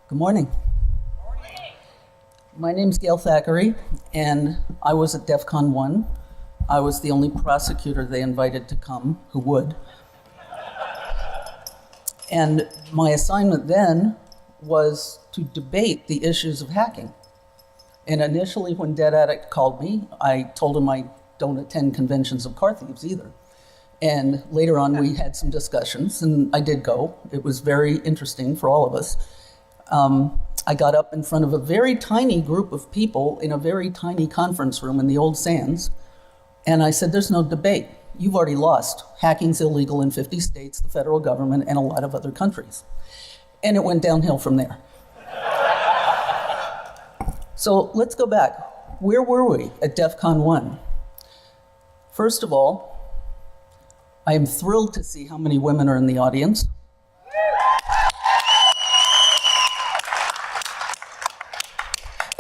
Good morning. My name's Gail Thackeray, and I was at DEFCON 1. I was the only prosecutor they invited to come who would. And my assignment then was to debate the issues of hacking. And initially, when Dead Addict called me, I told him I don't attend conventions of car thieves either. And later on, we had some discussions, and I did go. It was very interesting for all of us. I got up in front of a very tiny group of people in a very tiny conference room in the old Sands, and I said, there's no debate. You've already lost. Hacking's illegal in 50 states, the federal government, and a lot of other countries. And it went downhill from there. So let's go back. Where were we at DEFCON 1? First of all, I am thrilled to see how many women are in the audience.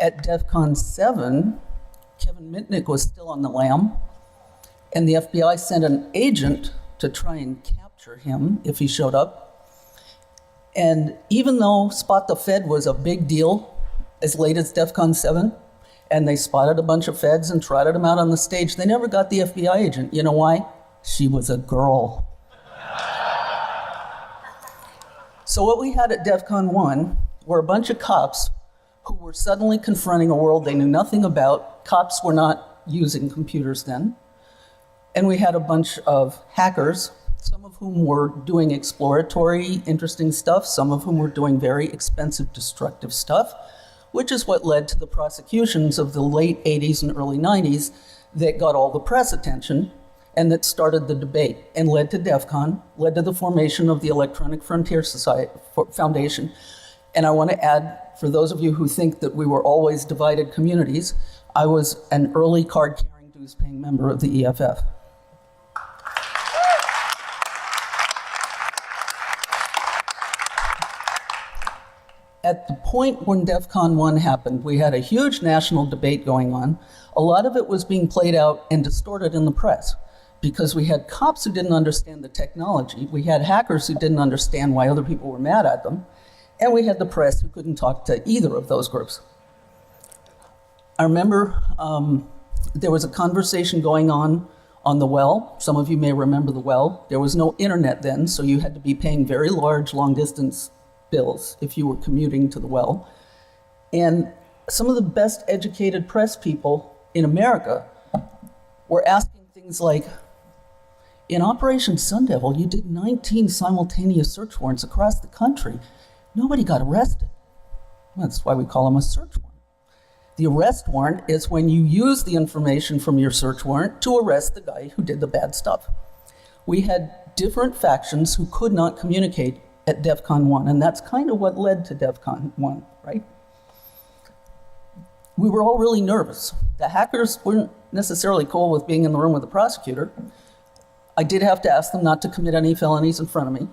At DEFCON 7, Kevin Mitnick was still on the lam, and the FBI sent an agent to try and capture him if he showed up. And even though Spot the Fed was a big deal as late as DEFCON 7, and they spotted a bunch of feds and trotted them out on the stage, they never got the FBI agent. You know why? She was a girl. So what we had at DEFCON 1 were a bunch of cops who were suddenly confronting a world they knew nothing about. Cops were not using computers then. And we had a bunch of hackers, some of whom were doing exploratory, interesting stuff, some of whom were doing very expensive, destructive stuff, which is what led to the prosecutions of the late 80s and early 90s that got all the press attention and that started the debate and led to DEFCON, led to the formation of the Electronic Frontier Society Foundation. And I want to add, for those of you who think that we were always divided communities, I was an early card-carrying, dues-paying member of the EFF. At the point when DEFCON 1 happened, we had a huge national debate going on. A lot of it was being played out and distorted in the press because we had cops who didn't understand the technology, we had hackers who didn't understand why other people were mad at them, and we had the press who couldn't talk to either of those groups. I remember there was a conversation going on the well. Some of you may remember the well. There was no internet then, so you had to be paying very large long-distance bills if you were commuting to the well. And some of the best educated press people in America were asking things like, in Operation Sun Devil, you did 19 simultaneous search warrants across the country. Nobody got arrested. That's why we call them a search warrant. The arrest warrant is when you use the information from your search warrant to arrest the guy who did the bad stuff. We had different factions who could not communicate at DEFCON 1, and that's kind of what led to DEFCON 1, right? We were all really nervous. The hackers weren't necessarily cool with being in the room with the prosecutor. I did have to ask them not to commit any felonies in front of me.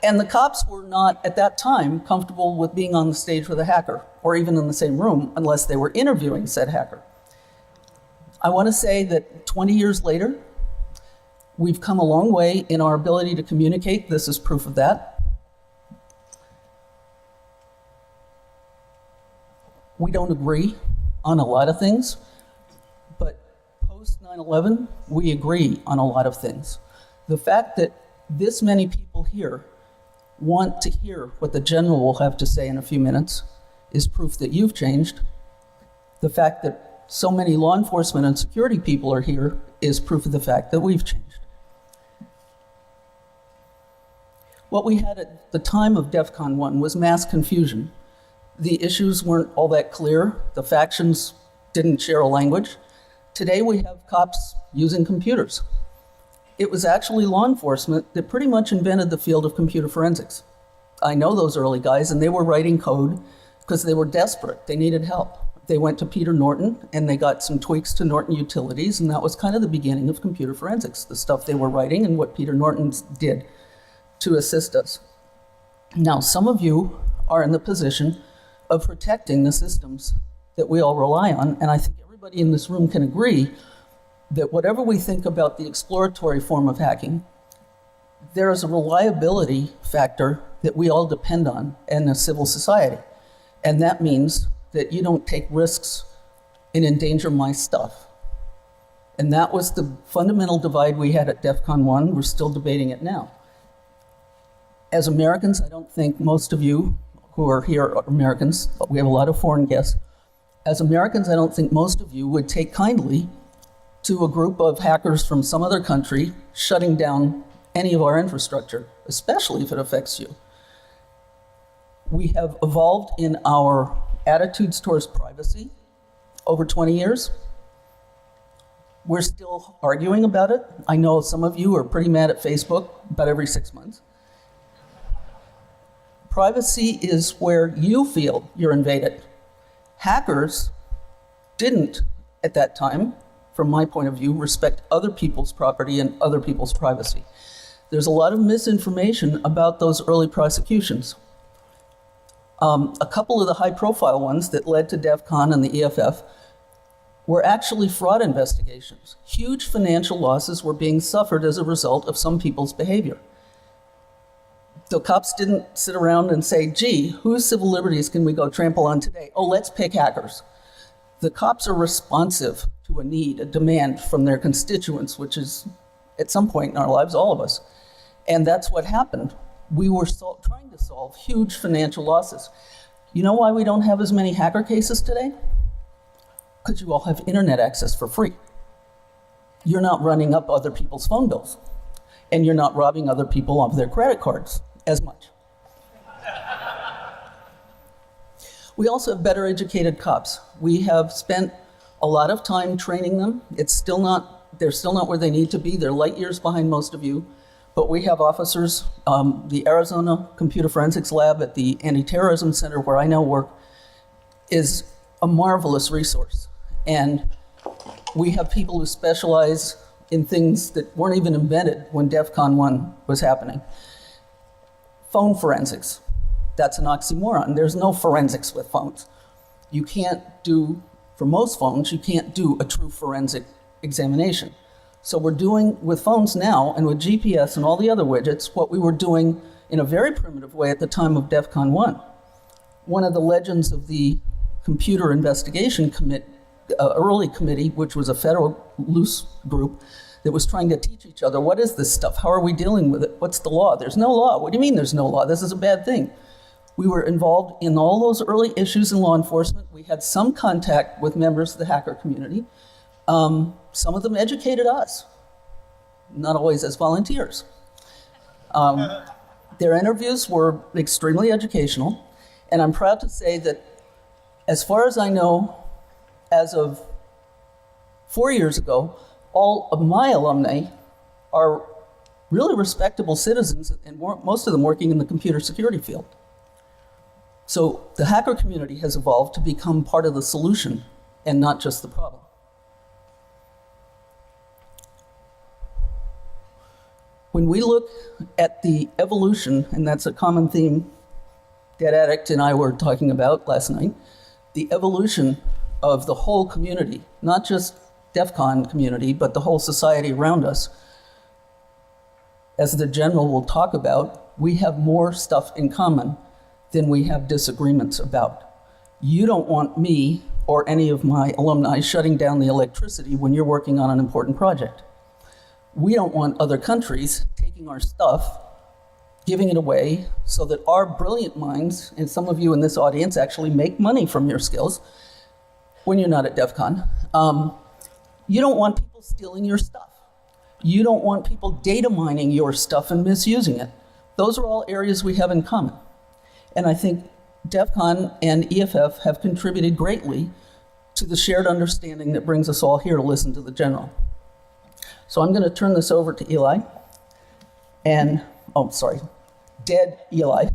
And the cops were not, at that time, comfortable with being on the stage with a hacker, or even in the same room, unless they were interviewing said hacker. I want to say that 20 years later, we've come a long way in our ability to communicate. This is proof of that. We don't agree on a lot of things, but post 9/11, we agree on a lot of things. The fact that this many people here want to hear what the general will have to say in a few minutes is proof that you've changed. The fact that so many law enforcement and security people are here is proof of the fact that we've changed. What we had at the time of DEFCON 1 was mass confusion. The issues weren't all that clear. The factions didn't share a language. Today we have cops using computers. It was actually law enforcement that pretty much invented the field of computer forensics. I know those early guys, and they were writing code because they were desperate. They needed help. They went to Peter Norton, and they got some tweaks to Norton Utilities, and that was kind of the beginning of computer forensics, the stuff they were writing and what Peter Norton did to assist us. Now, some of you are in the position of protecting the systems that we all rely on, and I think everybody in this room can agree that whatever we think about the exploratory form of hacking, there is a reliability factor that we all depend on in a civil society. And that means that you don't take risks and endanger my stuff. And that was the fundamental divide we had at DEFCON 1. We're still debating it now. As Americans, I don't think most of you who are here are Americans. We have a lot of foreign guests. As Americans, I don't think most of you would take kindly to a group of hackers from some other country shutting down any of our infrastructure, especially if it affects you. We have evolved in our attitudes towards privacy over 20 years. We're still arguing about it. I know some of you are pretty mad at Facebook about every 6 months. Privacy is where you feel you're invaded. Hackers didn't, at that time, from my point of view, respect other people's property and other people's privacy. There's a lot of misinformation about those early prosecutions. A couple of the high-profile ones that led to DEFCON and the EFF were actually fraud investigations. Huge financial losses were being suffered as a result of some people's behavior. The cops didn't sit around and say, gee, whose civil liberties can we go trample on today? Oh, let's pick hackers. The cops are responsive to a need, a demand from their constituents, which is, at some point in our lives, all of us. And that's what happened. We were trying to solve huge financial losses. You know why we don't have as many hacker cases today? Because you all have internet access for free. You're not running up other people's phone bills, and you're not robbing other people of their credit cards as much. We also have better educated cops. We have spent a lot of time training them. They're still not where they need to be. They're light years behind most of you. But we have officers. The Arizona Computer Forensics Lab at the Anti-Terrorism Center, where I now work, is a marvelous resource. And we have people who specialize in things that weren't even invented when DEFCON 1 was happening. Phone forensics. That's an oxymoron. There's no forensics with phones. You can't do, for most phones, you can't do a true forensic examination. So we're doing with phones now and with GPS and all the other widgets what we were doing in a very primitive way at the time of DEFCON 1. One of the legends of the Computer Investigation Early Committee, which was a federal loose group that was trying to teach each other, what is this stuff? How are we dealing with it? What's the law? There's no law. What do you mean there's no law? This is a bad thing. We were involved in all those early issues in law enforcement. We had some contact with members of the hacker community. Some of them educated us, not always as volunteers. Their interviews were extremely educational, and I'm proud to say that, as far as I know, as of 4 years ago, all of my alumni are really respectable citizens, and most of them working in the computer security field. So the hacker community has evolved to become part of the solution and not just the problem. When we look at the evolution, and that's a common theme Dead Addict and I were talking about last night, the evolution of the whole community, not just DEFCON community, but the whole society around us, as the general will talk about, we have more stuff in common than we have disagreements about. You don't want me or any of my alumni shutting down the electricity when you're working on an important project. We don't want other countries taking our stuff, giving it away, so that our brilliant minds, and some of you in this audience actually make money from your skills when you're not at DEFCON. You don't want people stealing your stuff. You don't want people data mining your stuff and misusing it. Those are all areas we have in common. And I think DEFCON and EFF have contributed greatly to the shared understanding that brings us all here to listen to the general. So I'm going to turn this over to Eli. And, oh, sorry, dead Eli.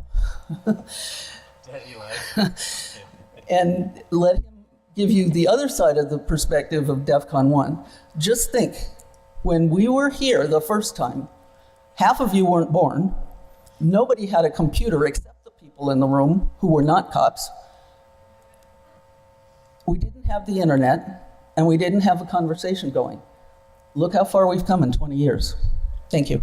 Dead Eli. And let him give you the other side of the perspective of DEFCON 1. Just think, when we were here the first time, half of you weren't born. Nobody had a computer except the people in the room who were not cops. We didn't have the internet, and we didn't have a conversation going. Look how far we've come in 20 years. Thank you.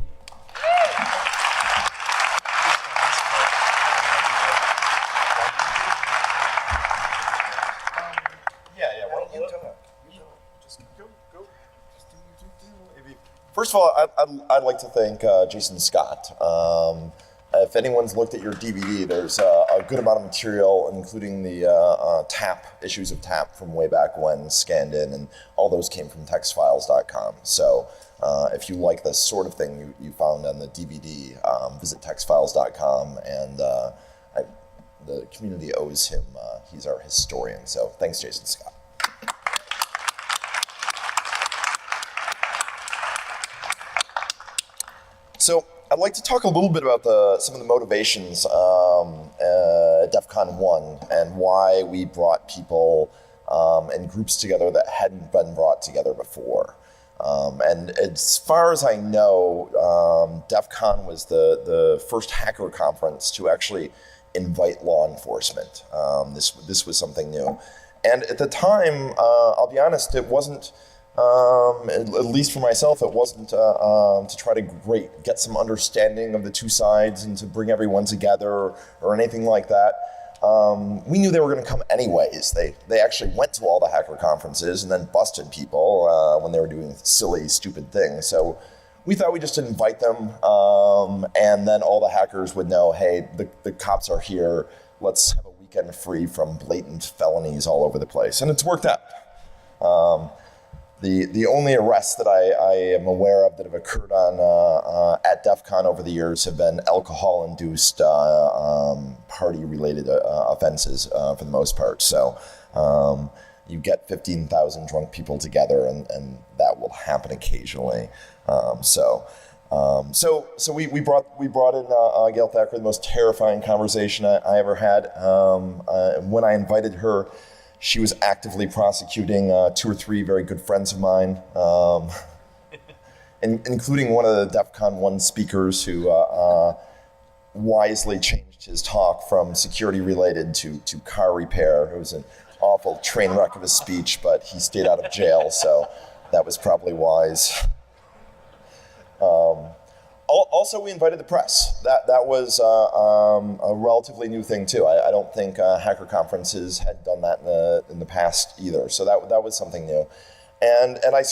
first of all, I'd like to thank Jason Scott. If anyone's looked at your DVD, there's a good amount of material, including the TAP, issues of TAP from way back when, scanned in, and all those came from textfiles.com. So if you like the sort of thing you found on the DVD, visit textfiles.com, and the community owes him. He's our historian. So thanks, Jason Scott. So I'd like to talk a little bit about some of the motivations at DEFCON 1 and why we brought people and groups together that hadn't been brought together before. And as far as I know, DEFCON was the first hacker conference to actually invite law enforcement. This was something new. And at the time, I'll be honest, it wasn't, at least for myself, it wasn't to try to get some understanding of the two sides and to bring everyone together or anything like that. We knew they were going to come anyways. They actually went to all the hacker conferences and then busted people when they were doing silly, stupid things. So we thought we'd just invite them, and then all the hackers would know, hey, the cops are here. Let's have a weekend free from blatant felonies all over the place. And it's worked out. The only arrests that I am aware of that have occurred at DEFCON over the years have been alcohol-induced party-related offenses for the most part. So you get 15,000 drunk people together, and that will happen occasionally. So we brought in Gail Thacker, the most terrifying conversation I ever had. When I invited her, she was actively prosecuting 2 or 3 very good friends of mine, including one of the DEFCON 1 speakers who wisely changed his talk from security-related to car repair. It was an awful train wreck of a speech, but he stayed out of jail, so that was probably wise. Also, we invited the press. That was a relatively new thing too. I don't think hacker conferences had done that in the past either. So that was something new. And I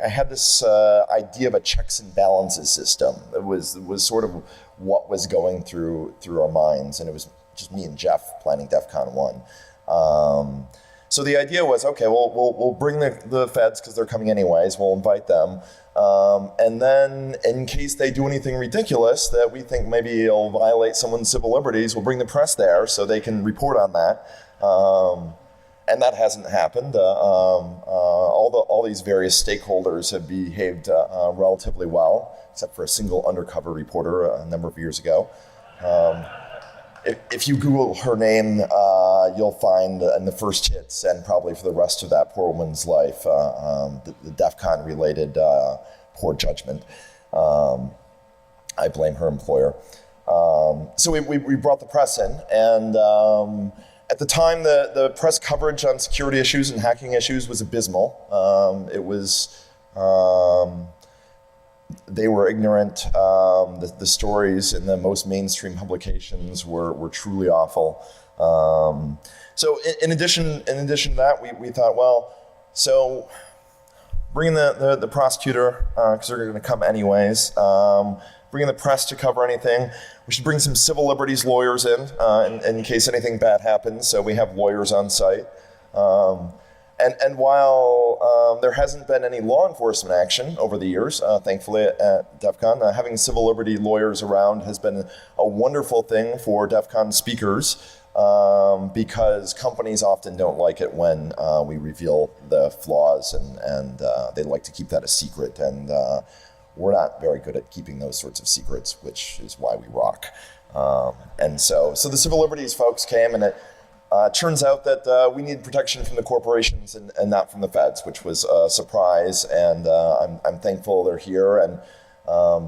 had this idea of a checks and balances system. It was sort of what was going through our minds, and it was just me and Jeff planning DEFCON 1. So the idea was, okay, we'll bring the feds because they're coming anyways. We'll invite them. And then in case they do anything ridiculous that we think maybe it'll violate someone's civil liberties, we'll bring the press there so they can report on that. And that hasn't happened. All these various stakeholders have behaved relatively well, except for a single undercover reporter a number of years ago. If you Google her name, you'll find in the first hits, and probably for the rest of that poor woman's life, the DEFCON-related poor judgment. I blame her employer. So we brought the press in, and at the time, the press coverage on security issues and hacking issues was abysmal. It was... They were ignorant. The stories in the most mainstream publications were truly awful. So in addition to that, we thought, well, so bring in the prosecutor, because they're going to come anyways. Bring in the press to cover anything. We should bring some civil liberties lawyers in case anything bad happens. So we have lawyers on site. And while there hasn't been any law enforcement action over the years, thankfully at DEFCON, having civil liberty lawyers around has been a wonderful thing for DEFCON speakers, because companies often don't like it when we reveal the flaws, and they like to keep that a secret, and we're not very good at keeping those sorts of secrets, which is why we rock. And so the civil liberties folks came, and it turns out that we need protection from the corporations and not from the feds, which was a surprise, and I'm thankful they're here. And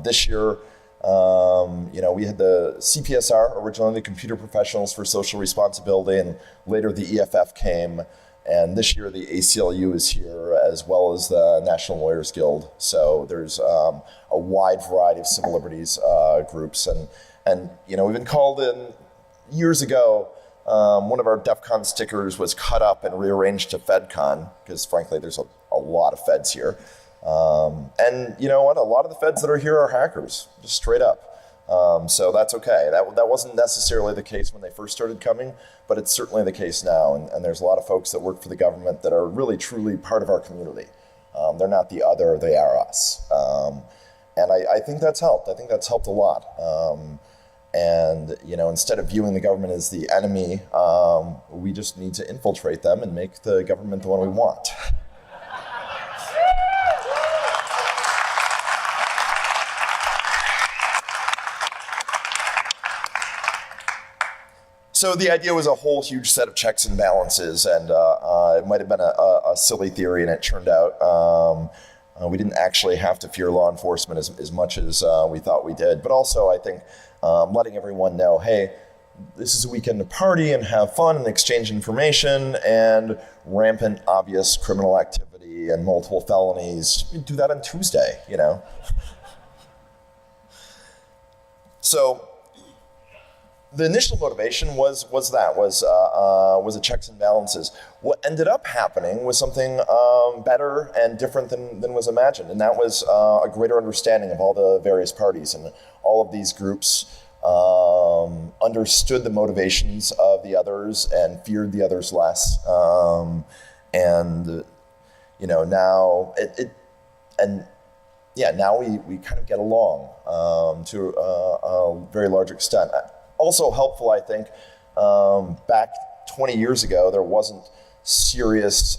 this year, we had the CPSR, originally the Computer Professionals for Social Responsibility, and later the EFF came, and this year the ACLU is here, as well as the National Lawyers Guild. So there's a wide variety of civil liberties groups, and we've been called in years ago. One of our DEFCON stickers was cut up and rearranged to FedCon, because frankly, there's a lot of feds here. And you know what? A lot of the feds that are here are hackers, just straight up. So that's okay. That wasn't necessarily the case when they first started coming, but it's certainly the case now. And there's a lot of folks that work for the government that are really, truly part of our community. They're not the other, they are us. And I think that's helped. I think that's helped a lot. And, you know, instead of viewing the government as the enemy, we just need to infiltrate them and make the government the one we want. So the idea was a whole huge set of checks and balances, and it might have been a silly theory, and it turned out we didn't actually have to fear law enforcement as much as we thought we did. But also, I think letting everyone know, hey, this is a weekend to party and have fun and exchange information, and rampant, obvious criminal activity and multiple felonies, do that on Tuesday, you know? So the initial motivation was a checks and balances. What ended up happening was something better and different than was imagined, and that was a greater understanding of all the various parties, and all of these groups understood the motivations of the others and feared the others less. And you know, now now we kind of get along to a very large extent. Also helpful, I think, back 20 years ago, there wasn't serious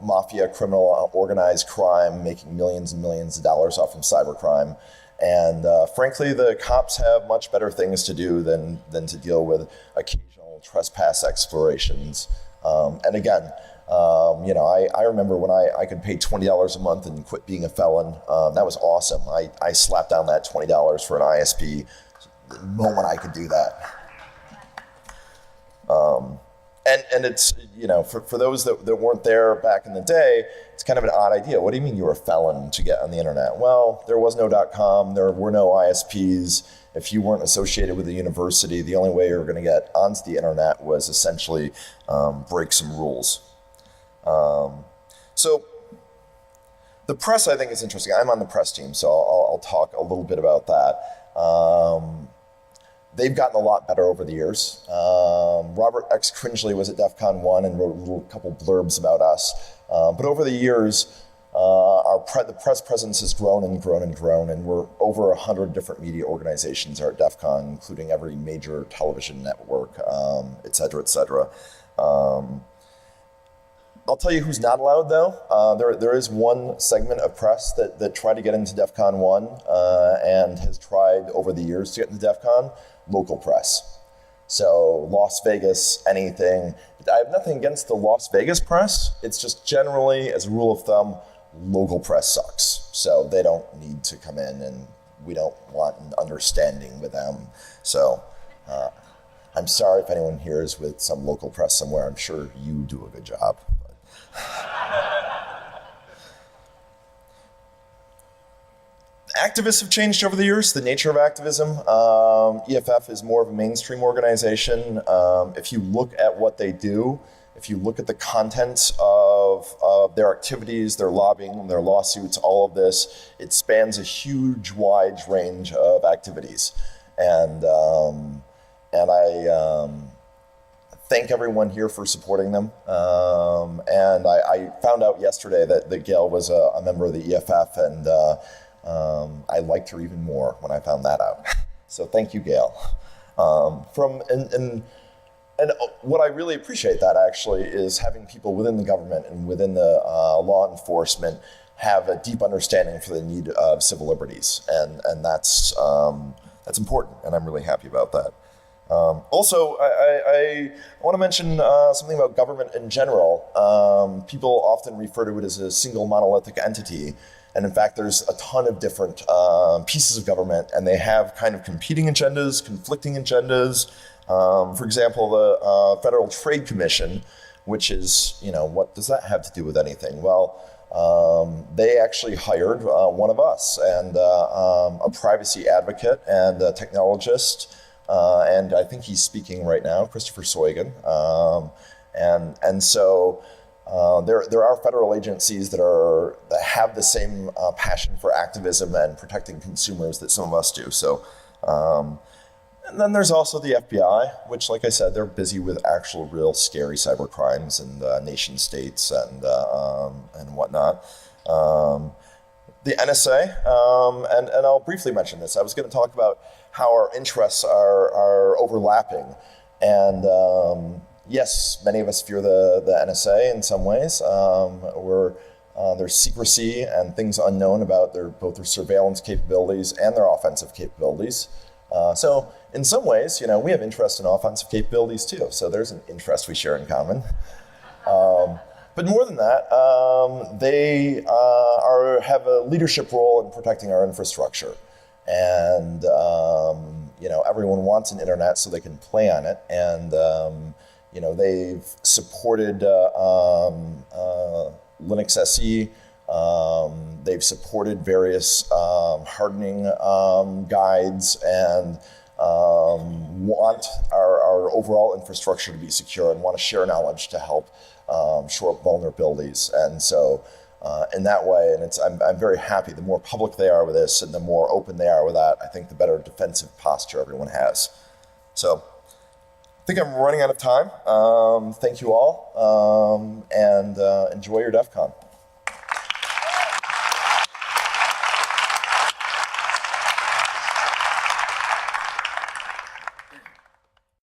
mafia, criminal, organized crime making millions and millions of dollars off from cybercrime. And frankly, the cops have much better things to do than to deal with occasional trespass explorations. And again, you know, I remember when I could pay $20 a month and quit being a felon. That was awesome. I slapped down that $20 for an ISP the moment I could do that. And it's, you know, for those that weren't there back in the day, it's kind of an odd idea. What do you mean you were a felon to get on the internet? Well, there was no .com, there were no ISPs. If you weren't associated with a university, the only way you were going to get onto the internet was essentially break some rules. So the press, I think, is interesting. I'm on the press team, so I'll talk a little bit about that. They've gotten a lot better over the years. Robert X. Cringely was at DEFCON 1 and wrote a couple blurbs about us. But over the years, the press presence has grown and grown and grown, and we're over 100 different media organizations are at DEFCON, including every major television network, et cetera, et cetera. I'll tell you who's not allowed, though. There is one segment of press that tried to get into DEFCON 1 and has tried over the years to get into DEFCON, local press. So Las Vegas, anything. I have nothing against the Las Vegas press. It's just generally, as a rule of thumb, local press sucks. So they don't need to come in, and we don't want an understanding with them. So I'm sorry if anyone here is with some local press somewhere. I'm sure you do a good job. Activists have changed over the years, the nature of activism. EFF is more of a mainstream organization. If you look at what they do, if you look at the contents of their activities, their lobbying, their lawsuits, all of this, it spans a huge, wide range of activities. And I thank everyone here for supporting them. And I found out yesterday that Gail was a member of the EFF, and I liked her even more when I found that out. So thank you, Gail. And what I really appreciate that actually is having people within the government and within the law enforcement have a deep understanding for the need of civil liberties, and that's important, and I'm really happy about that. Also, I want to mention something about government in general. People often refer to it as a single monolithic entity. And in fact, there's a ton of different pieces of government, and they have kind of competing agendas, conflicting agendas. For example, the Federal Trade Commission, which is, you know, what does that have to do with anything? Well, they actually hired one of us, and a privacy advocate and a technologist, and I think he's speaking right now, Christopher Soigan. And so there are federal agencies that have the same passion for activism and protecting consumers that some of us do. So, and then there's also the FBI, which, like I said, they're busy with actual, real, scary cyber crimes and nation states and whatnot. The NSA, and I'll briefly mention this. I was going to talk about how our interests are overlapping, and yes, many of us fear the NSA in some ways. There's secrecy and things unknown about both their surveillance capabilities and their offensive capabilities. So in some ways, we have interest in offensive capabilities too. So there's an interest we share in common. But more than that, they have a leadership role in protecting our infrastructure. And, everyone wants an internet so they can play on it. And, they've supported Linux SE. They've supported various hardening guides and want our overall infrastructure to be secure and want to share knowledge to help shore up vulnerabilities. And so in that way, and I'm very happy, the more public they are with this and the more open they are with that, I think the better defensive posture everyone has. So I think I'm running out of time. Thank you all, and enjoy your DEF CON.